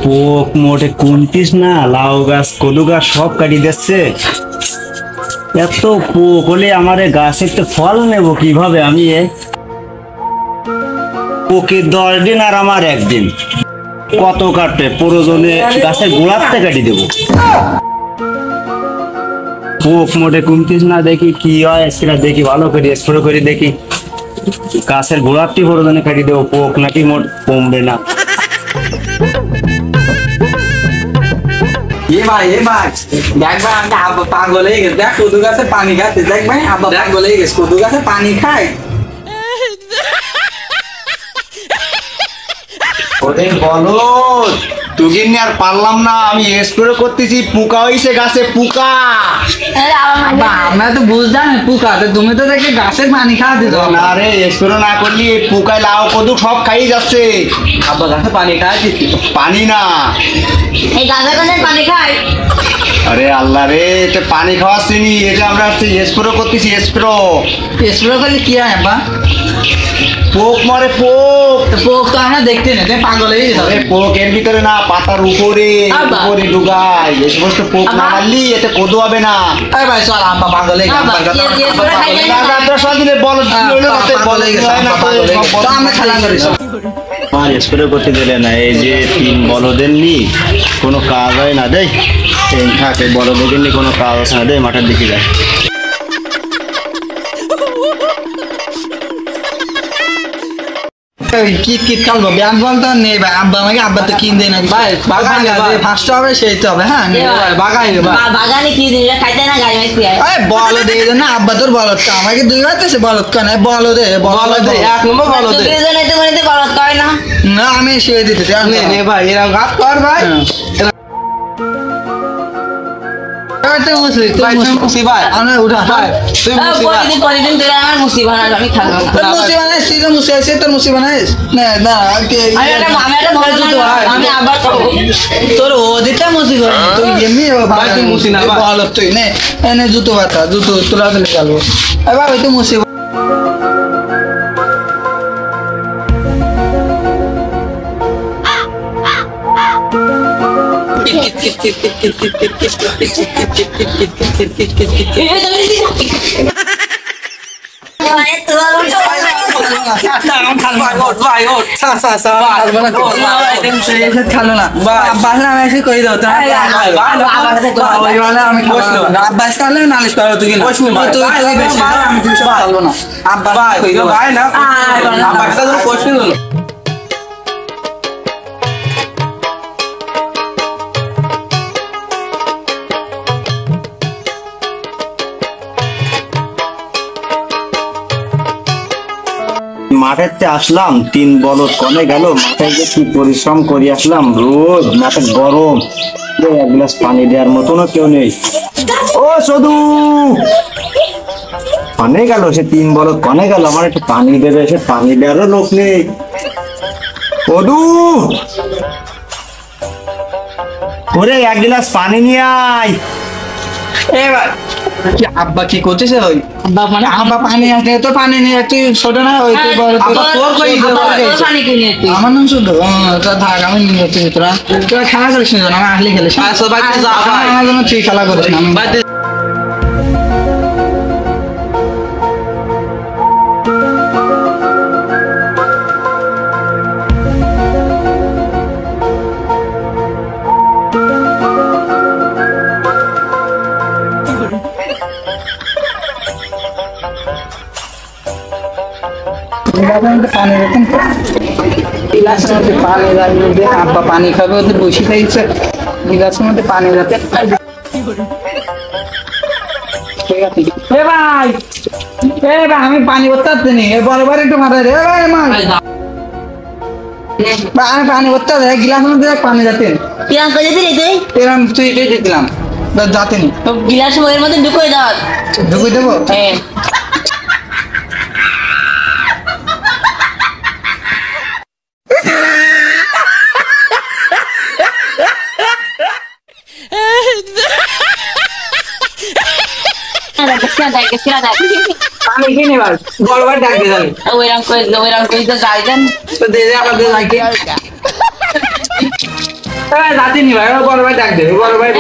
পোক মোটে কুন্তিস না, লাউ গাছ কদু গাছ সব কাটি দিচ্ছে। এত পোক হলে আমার গাছের তো ফল নেব কিভাবে আমি? পোকের 10 দিন আর আমার একদিন, কত কাটবে? প্রয়োজনে গাছের গোড়াতে কাটি দেবো। পোক মোটে কুন্তিস না, দেখি কি হয় সেটা দেখি, ভালো করে স্প্রে করে দেখি। গাছের গোড়াতে প্রয়োজনে কাটি দেবো, পোক নাকি মোট কমবে না। দেখ ভাই আমি আব্বা পাগল হয়ে গেছে। দেখ কদু গাছে পানি খাচ্ছে। দেখ ভাই আব্বা পাগল হয়ে গেছে, কদু গাছে পানি খায়। ওদের বলো তুগিন আর পারলাম না, আমি স্প্রে করতেছি, পোকা হইছে গাছে, পোকা। আমরা তো বুঝলাম পোকা, তুমি তো দেখে গাছের পানি খাওয়া দিত না রে, স্প্রে না করলি এই পোকায় লাউ কদু সব খাই যাচ্ছে। আব্বা গাছে পানি খাওয়া দিচ্ছি। পানি না, এই গাছের কাছে পানি খায়। আরে আল্লাহ রে, এটা পানি খাওয়াচ্ছি নি, এটা আমরা স্প্রে করতেছি। স্প্রে করলে কি হয় আব্বা? পোক মারে, পোক। পোক তো আমরা দেখতে না, তুমি পাগল হয়ে গেছে। পোক এর ভিতরে না, পাতার উপরে উপরে ঢুকায়। এই সমস্ত পোক না মারলি এতে কদু হবে না। আরে ভাই চল, আব্বা পাগল হয়ে গেছে। আমরা খেলা করি আমার স্প্রে করতে দিলে না, এই যে 3 বলদের নি কোনো কাজ হয় না। দেই থাকে বলদের নি কোনো কাজ আছে না। দেই মাঠের দিকে যায়। কিট খেলবো, ব্যাট বল তো নেই ভাই। আব্বা আমাকে আব্বা তো কিন দেয় না ভাই। বাগানে ফার্স্ট হবে সেই তো হবে। হ্যাঁ বাগানে কি জিনিস খাইতে না, গাড়ি মাইতে বল দে না আব্বা, তোর বলত আমাকে 2 বার তো বলত কেন? বল দে 1 নম্বর বল দে। দুজনে তো মনে বলত কয় না। না আমি সে দিতে চাই নে ভাই, এরা গাছ কর ভাই। তোর ওদিকটা মুসি করে তুই এমনি মুসি না ভালো তুই নে এনে জুতো বাতা জুতো তোরা চলে চালবো এবার ওই তো মুসি খেলো না আমি করে দাও আব্বাস খালে নালিশ করো তুই আমি খেলবো না আব্বা না কোশ্চেন মাঠেতে আসলাম, 3 বলদ কমে গেল। মাঠে যে কি পরিশ্রম করে আসলাম, রোদ, মাঠে গরম, এক গ্লাস পানি দেওয়ার মতনও কেউ নেই। ও শুধু কনে গেল, সে 3 বলদ কনে গেল, আমার একটু পানি দেবে, সে পানি দেওয়ারও লোক নেই। ওদু ওরে 1 গ্লাস পানি নিয়ে আয়। এবার আব্বা কি করতেছে? ওই আব্বা পানি আসলে তো পানি নিয়ে তুই ছোট না ওই আমার নাম শুদ্ধ থাক আমি তোরা তোরা খেলা করিস না, আমি আসলে খেলিস আমার জন্য তুই খেলা করিস না। পানি রাখেন গিলাসের মধ্যে পানি রাখবে, আব্বা পানি খাবে, ওদের বসে খাইছে গিলাসের মধ্যে পানি রাখে। ভাই আমি পানি করতে পারছি নি, বরাবর একটু মাথা রে ভাই আমি পানি করতে গিলাসের মধ্যে পানি রাখতেন তুই দিলাম যাতে নি তো গিলাস এর মধ্যে ঢুকিয়ে দাও। ঢুকিয়ে দেবো হ্যাঁ পানি কিনে ভাই বড় ভাই ডাক দিয়ে যাবে ওইরকম করে তো যাই দেন। তো দে দে আমাদের লাইকে যাতে নি ভাই বড় ভাই ডাক দেবে বড় ভাই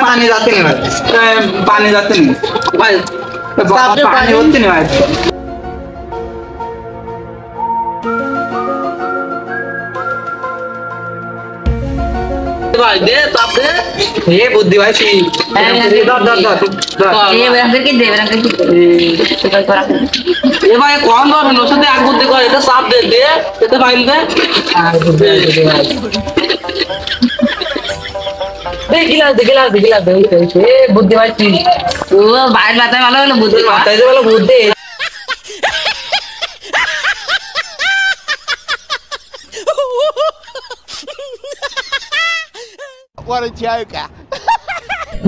পানি যাতে নি ভাই পানি যাতে নি ভাই পানি হচ্ছে নি ভাই ভাই দে তাপ দে এ বুদ্ধি ভাই তুই ধর ধর ধর এ ভাই কম ধর ওর সাথে এক বুদ্ধি করে এটা চাপ দে দে এতে ফাইল দে গিলাস দে এ বুদ্ধি ভাই তুই ও বাইরে মাথায় ভালো হলো বুঝলি মাথায় যে বলে বুদ্ধি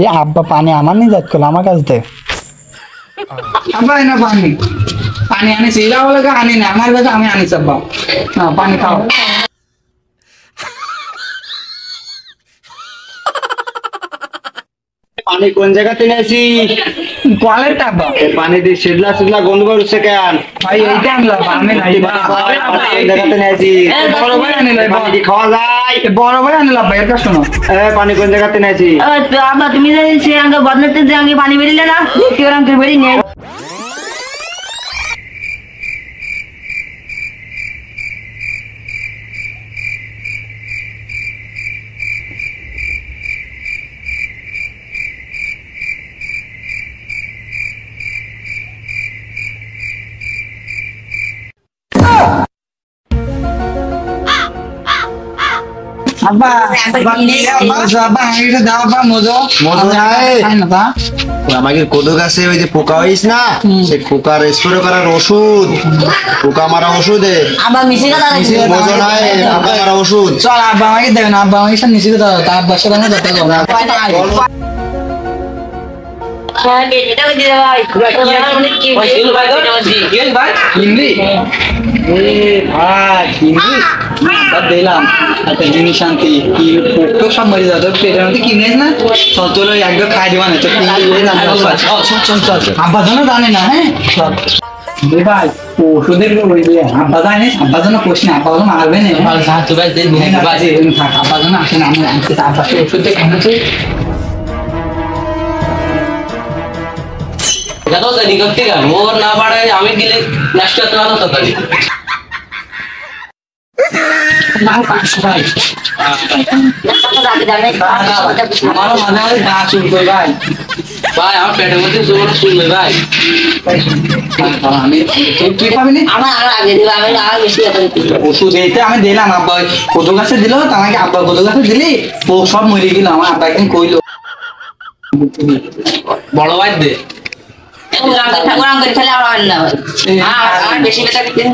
ये আব্বা পানি আমার নিয়ে যাচ্ছিল আমার কাছ থেকে আব্বা এনে পানি পানি আনি সিরা বলে আনি না আমার কাছে আমি আনি আব্বা হ্যাঁ পানি খাও পানি কোন জায়গাতে নিয়েছি? কলের আব্বা পানি দিয়ে শিডলা শিডলা গন্ধ করছে কেন? ভাই এইটা আনলাম আমি নাই কোন জায়গাতে নিয়েছি? বড় ভাই আনিলাম পানি কি খাওয়া যায়? বড় ভাই আনিলাম ভাই এর কাছে শোনো পানি কোন জায়গাতে নিয়েছি? আব্বা তুমি যে সে আগে বদলাতে যে আগে পানি বেরিলে না কি ওরকম করে বেরিয়ে নেই আব্বা আব্বা আমি এটা দাও আব্বা মজো মজো নাই। খাই না তা আমাকে কোদো গাছে ওই যে পোকা হইস না, সেই পোকার স্প্রে করার ওষুধ, পোকা মারা ওষুধে আবার মিশে গেল মজো নাই, পোকা মারা ওষুধ। চল আব্বা আমাকে দেবেন আব্বা আমাকে সব নিচে দাও তা আব্বার সাথে না যেতে হবে এটাও দিয়ে ভাই ভাই শিল ভাই তো গেল ভাই হিন্দি এ ভাই হিন্দি সব দিলাম একটা জিনিস শান্তি কি পোকটো সব মরে যাবে পেটের মধ্যে কি নিস না চল চলো একদম খাই দিবা না তো আব্বা জানো জানে না হ্যাঁ চল এ ভাই ওষুধের ওই যে আব্বা জানে আব্বা জানো কোশ না আব্বা জানো মারবে না ভাই দে ভাই থাক আব্বা জানো আসে না আমি আনতে আব্বাকে ওষুধ দিয়ে খাওয়াচ্ছি এটা তো জানি করতে গেল ওর না পাড়ায় আমি গেলে লাস্ট তো আলো তো তাই না পাঁচশো ভাই আমারও মাঝে মাঝে গা চুল করে ভাই ভাই আমার পেটের মধ্যে জোর শুনবে ভাই আমি তুই খাবি না আমার আরো আগে দিল আমি আরো বেশি ওষুধ এইটা আমি দিলাম আব্বা কদু গাছে দিল আমাকে আব্বা কদু গাছে দিলি ও সব মরে গেল আমার আব্বা একদিন কইলো বড় ভাই দে ঠাকুর করে খেলে আর হয় না আর বেশি বেটা দিতে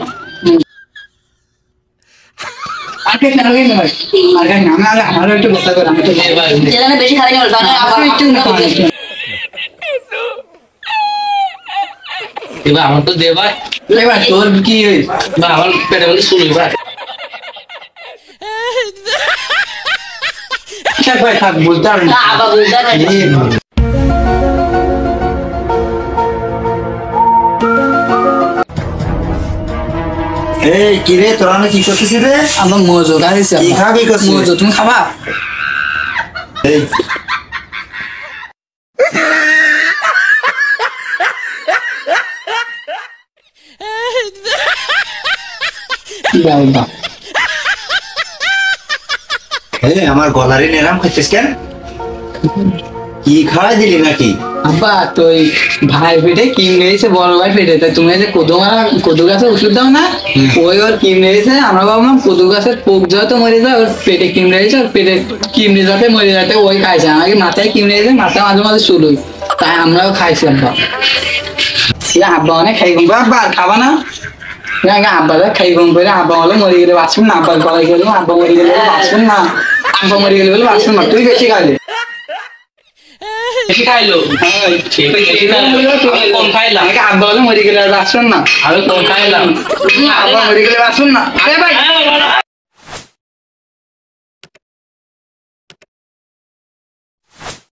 আগে কেন গেল ভাই আগে না আমি আমারও একটু বসা করে আমি তো ভাই যেখানে বেশি খাবে না তাহলে আবার একটু না এবার আমার তো দে ভাই এবার তোর কি হয়েছে ভাই আমার পেটের মধ্যে শুনবে ভাই থাক ভাই থাক বলতে পারবি না আবার বুঝতে পারছি এই কি রে তোরা না কি করতেছিস রে? আমার মজো গাইছে কি খাবি করছিস? মজো তুমি খাবা এই বাবা আমার গলারে নেরাম খাইছিস কেন? কি খাওয়াই দিলি নাকি? আব্বা তো ওই ভাই পেটে কিম নিয়েছে বড় ভাই পেটে তাই তুমি যে কদু গাছের ওষুধ দাও না ওই ওর কিম নিয়েছে আমরা ভাবলাম কদু গাছের পোক যত মরে যায় ওর পেটে কিম নিয়েছে ওর পেটে কিমড়ে যাতে মরে যাতে ওই খাইছে আমাকে মাথায় কিম নিয়েছে মাথা মাঝে মাঝে চুলুই তাই আমরাও খাইছি আব্বা আব্বা অনেক খাই কম আব্বা আর খাবা না আব্বা খাই কম করে আব্বা হলে মরে গেলে বাঁচবেন না আব্বার গলায় গেলে আব্বা মরে গেলে বাঁচবেন না আব্বা মরে গেলে বলে বাঁচবেন না, তুই বেশি খাইলে। বেশি খাইলো হ্যাঁ, বেশি খাইলো আমি কম খাইলাম আমাকে আব্বা বলে মরে গেলে আর বাঁচবেন না, আমি কম খাইলাম আব্বা মরে গেলে বাঁচবেন না। আরে ভাই